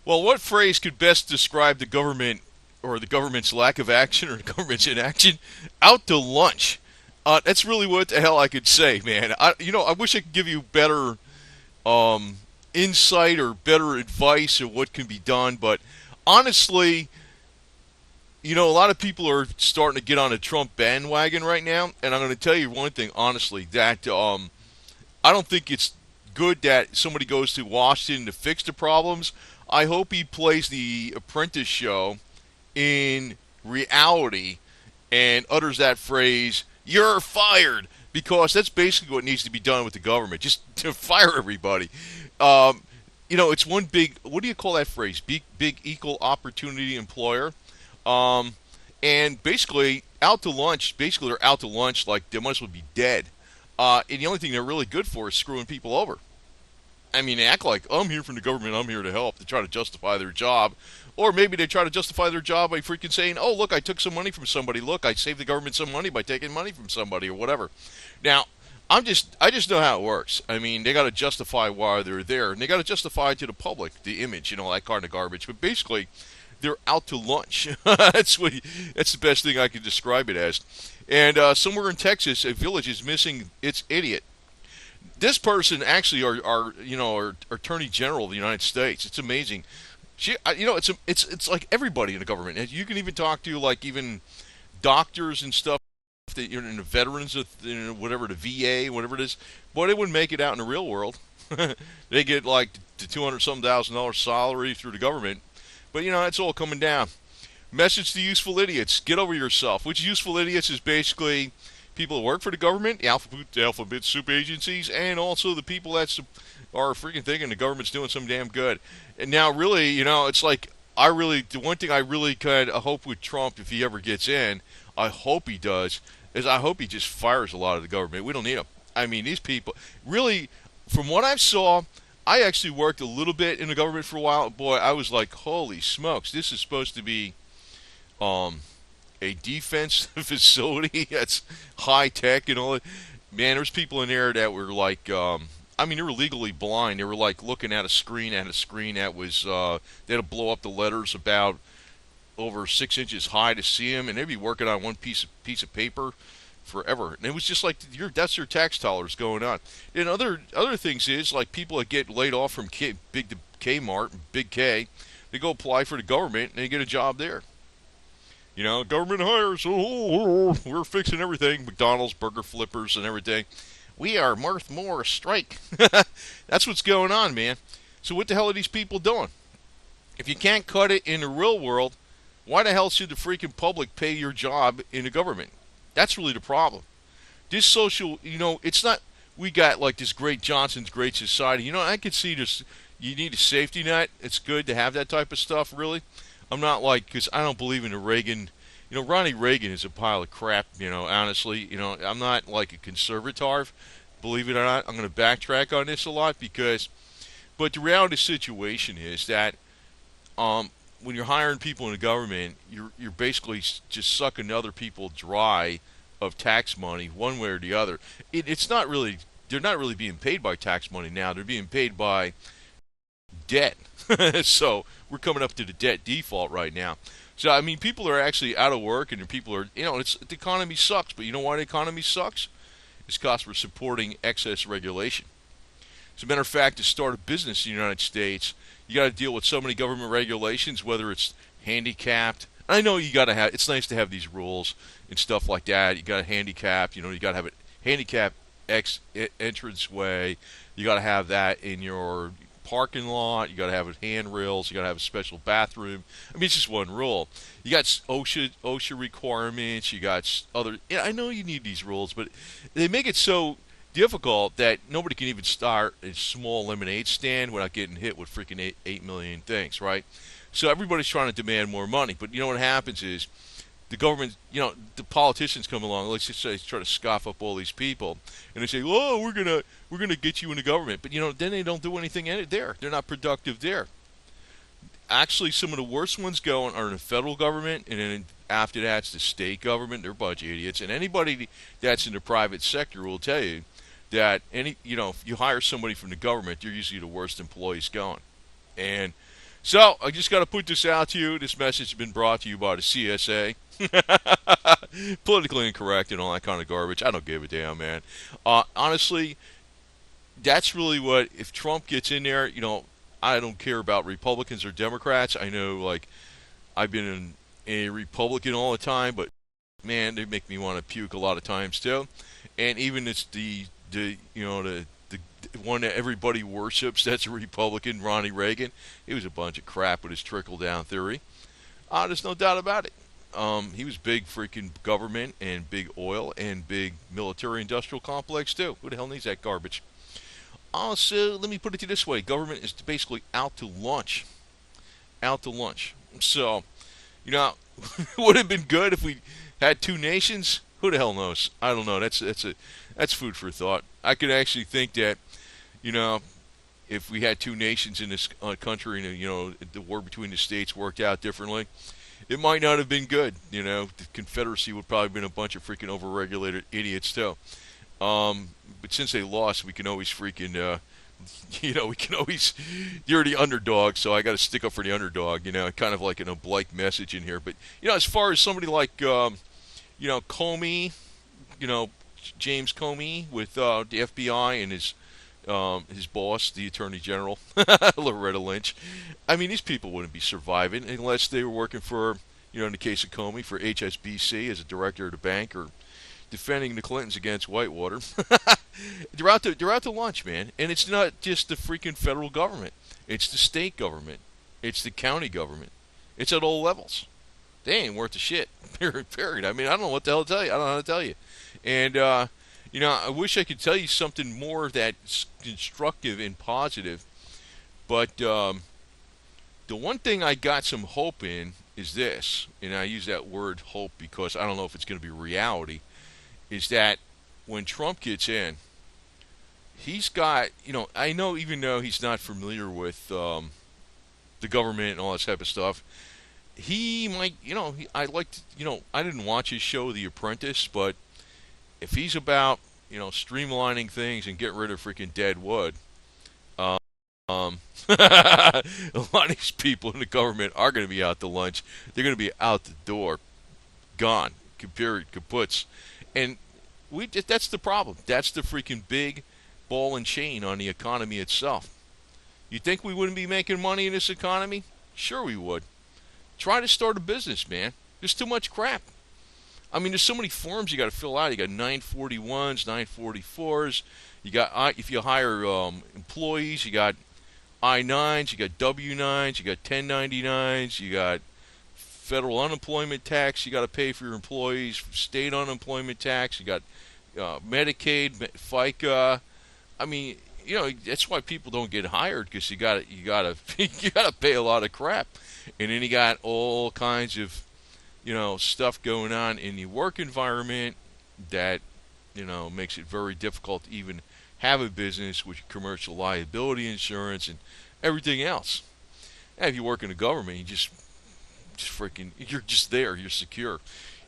Well, what phrase could best describe the government or the government's lack of action or the government's inaction? Out to lunch. That's really what the hell I could say, man. I wish I could give you better um, insight or better advice of what can be done, but honestly, a lot of people are starting to get on a Trump bandwagon right now, and I'm going to tell you one thing, honestly, that I don't think it's good that somebody goes to Washington to fix the problems. I hope he plays the Apprentice show in reality and utters that phrase, "You're fired," because that's basically what needs to be done with the government. Just to fire everybody. Um, it's one big. What do you call that phrase? Big equal opportunity employer. Um, and basically, out to lunch. Basically, they're out to lunch like they might as well be dead. And the only thing they're really good for is screwing people over. I mean, they act like I'm here from the government. I'm here to help. They try to justify their job, or maybe they try to justify their job by freaking saying, "Oh, look, I took some money from somebody. Look, I saved the government some money by taking money from somebody, or whatever." Now, I just know how it works. I mean, they got to justify why they're there, and they got to justify to the public the image, that kind of garbage. But basically, they're out to lunch. That's the best thing I can describe it as. And somewhere in Texas, a village is missing its idiot. This person actually our Attorney General of the United States. It's amazing. It's like everybody in the government. And you can even talk to like even doctors and stuff that in the veterans of whatever the VA, whatever it is. Boy, they wouldn't make it out in the real world. They get like the $200,000 salary through the government, but it's all coming down. Message to useful idiots: get over yourself. Which useful idiots is basically people that work for the government, the alphabet soup agencies, and also the people that are freaking thinking the government's doing some damn good. And now, really, it's like the one thing I really kind of hope with Trump, if he ever gets in, I hope he does, is I hope he just fires a lot of the government. We don't need them. I mean, these people really, from what I saw, I actually worked a little bit in the government for a while. Boy, I was like, holy smokes, this is supposed to be um, a defense facility that's high tech and all that. Man, there's people in there that were like, I mean, they were legally blind. They were like looking at a screen that was, they had to blow up the letters about over 6 inches high to see them, and they'd be working on one piece of paper forever. And it was just like that's your tax dollars going on. And other things is like people that get laid off from big to Kmart, Big K, they go apply for the government and they get a job there. Government hires. Oh, we're fixing everything. McDonald's, burger flippers, and everything. We are Mirth Moore strike. That's what's going on, man. So what the hell are these people doing? If you can't cut it in the real world, why the hell should the freaking public pay your job in the government? That's really the problem. This social, it's not. We got like this great Johnson's Great Society. I could see this. You need a safety net. It's good to have that type of stuff. Really, I'm not like because I don't believe in the Reagan. Ronnie Reagan is a pile of crap. Honestly, I'm not like a conservative. Believe it or not, I'm going to backtrack on this a lot but the reality of the situation is that when you're hiring people in the government, you're basically just sucking other people dry of tax money one way or the other. It's not really they're not really being paid by tax money now. They're being paid by debt. So we're coming up to the debt default right now. So I mean, people are actually out of work, and people are the economy sucks. But you know why the economy sucks? It's because we're supporting excess regulation. As a matter of fact, to start a business in the United States, you got to deal with so many government regulations, whether it's handicapped. I know you got to have. It's nice to have these rules and stuff like that. You got a handicap. You got to have a handicap entrance way. You got to have that in your parking lot. You got to have handrails. You got to have a special bathroom. I mean, it's just one rule. You got OSHA requirements. You got other. Yeah, I know you need these rules, but they make it so difficult that nobody can even start a small lemonade stand without getting hit with freaking 8 million things, right? So everybody's trying to demand more money. But what happens is the government, the politicians come along, let's just say, try to scoff up all these people, and they say, "Oh, we're gonna get you in the government," but then they don't do anything in it there. They're not productive there. Actually, some of the worst ones going are in the federal government, and then after that, it's the state government. They're a bunch of idiots, and anybody that's in the private sector will tell you that if you hire somebody from the government, they're usually the worst employees going. And So I just got to put this out to you. This message has been brought to you by the CSA. Politically incorrect and all that kind of garbage. I don't give a damn, man. Honestly, that's really what, if Trump gets in there, I don't care about Republicans or Democrats. I know, like, I've been a Republican all the time, but man, they make me want to puke a lot of times too. And even it's the one that everybody worships, that's a Republican, Ronnie Reagan. He was a bunch of crap with his trickle down theory. There's no doubt about it. He was big freaking government and big oil and big military industrial complex too. Who the hell needs that garbage? Also, let me put it to you this way: government is basically out to lunch, out to lunch. So, you know, would have been good if we had two nations. Who the hell knows? I don't know. That's food for thought. I could actually think that, you know, if we had two nations in this country and the war between the states worked out differently, it might not have been good. The Confederacy would probably have been a bunch of freaking overregulated idiots too. But since they lost, we can always freaking, we can always. You're the underdog, so I got to stick up for the underdog. Kind of like an oblique message in here. But as far as somebody like, Comey, James Comey with the FBI and his boss, the Attorney General, Loretta Lynch. I mean, these people wouldn't be surviving unless they were working for, in the case of Comey, for HSBC as a director of the bank, or defending the Clintons against Whitewater. they're out to lunch, man. And it's not just the freaking federal government. It's the state government. It's the county government. It's at all levels. They ain't worth a shit. Period. I mean, I don't know what the hell to tell you. I don't know how to tell you. And, I wish I could tell you something more that's constructive and positive. But the one thing I got some hope in is this, and I use that word hope because I don't know if it's going to be reality, is that when Trump gets in, he's got, I know even though he's not familiar with the government and all that type of stuff, he might, I liked, I didn't watch his show, The Apprentice, but if he's about, streamlining things and getting rid of freaking dead wood, a lot of these people in the government are going to be out to lunch. They're going to be out the door, gone, period, kaputs. And that's the problem. That's the freaking big ball and chain on the economy itself. You think we wouldn't be making money in this economy? Sure we would. Try to start a business, man. There's too much crap. I mean, there's so many forms you got to fill out. You got 941s, 944s. You got, if you hire employees, you got I-9s, you got W-9s, you got 1099s, you got federal unemployment tax you got to pay for your employees, state unemployment tax, you got Medicaid, FICA. I mean, that's why people don't get hired, because you got to pay a lot of crap, and then you got all kinds of stuff going on in the work environment that makes it very difficult to even have a business with commercial liability insurance and everything else. And if you work in the government, you just freaking, you're just there. You're secure.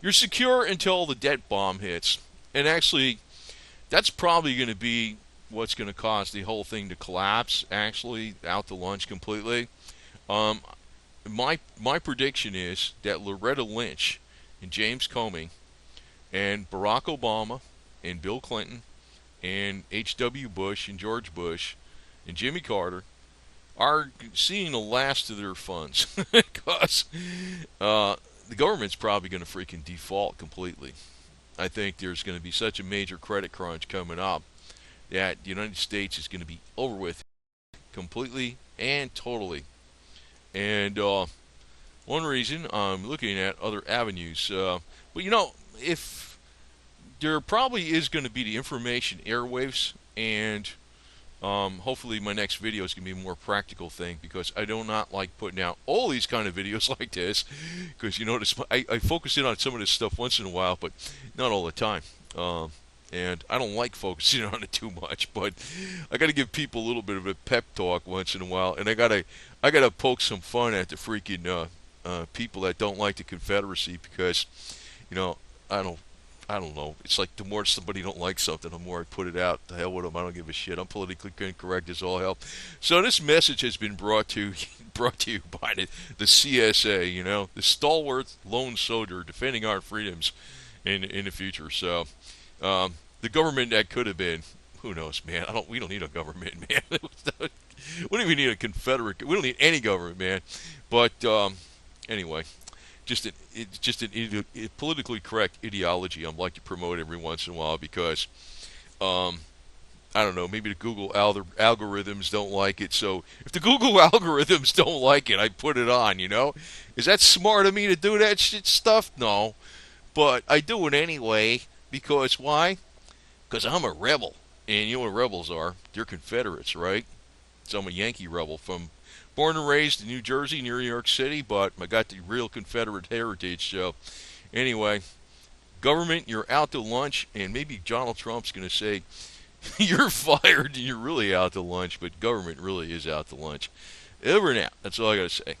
You're secure until the debt bomb hits. And actually, that's probably going to be what's going to cause the whole thing to collapse, actually, out to lunch completely. My prediction is that Loretta Lynch and James Comey and Barack Obama and Bill Clinton and H.W. Bush and George Bush and Jimmy Carter are seeing the last of their funds, because the government's probably going to freaking default completely. I think there's going to be such a major credit crunch coming up that the United States is going to be over with completely and totally. And one reason I'm looking at other avenues, but if there probably is going to be the information airwaves, and hopefully my next video is going to be a more practical thing, because I do not like putting out all these kind of videos like this, because I focus in on some of this stuff once in a while, but not all the time. And I don't like focusing on it too much, but I got to give people a little bit of a pep talk once in a while, and I gotta poke some fun at the freaking people that don't like the Confederacy, because I don't I don't know. It's like the more somebody don't like something, the more I put it out. The hell with them. I don't give a shit. I'm politically incorrect as all hell. So this message has been brought to brought to you by the CSA. You know, the stalwart lone soldier defending our freedoms in the future. So the government that could have been. Who knows, man? We don't need a government, man. We don't even need a Confederate. We don't need any government, man. But anyway, it's just an politically correct ideology I'd like to promote every once in a while because um, I don't know, maybe the Google algorithms don't like it. So if the Google algorithms don't like it, I put it on. You know, is that smart of me to do that shit stuff? No, but I do it anyway because why? Because I'm a rebel, and you know what rebels are? They're Confederates, right? So I'm a Yankee rebel from born and raised in New Jersey, near New York City, but I got the real Confederate heritage. So anyway, government, you're out to lunch, and maybe Donald Trump's going to say, you're fired, and you're really out to lunch, but government really is out to lunch. Over and out. That's all I got to say.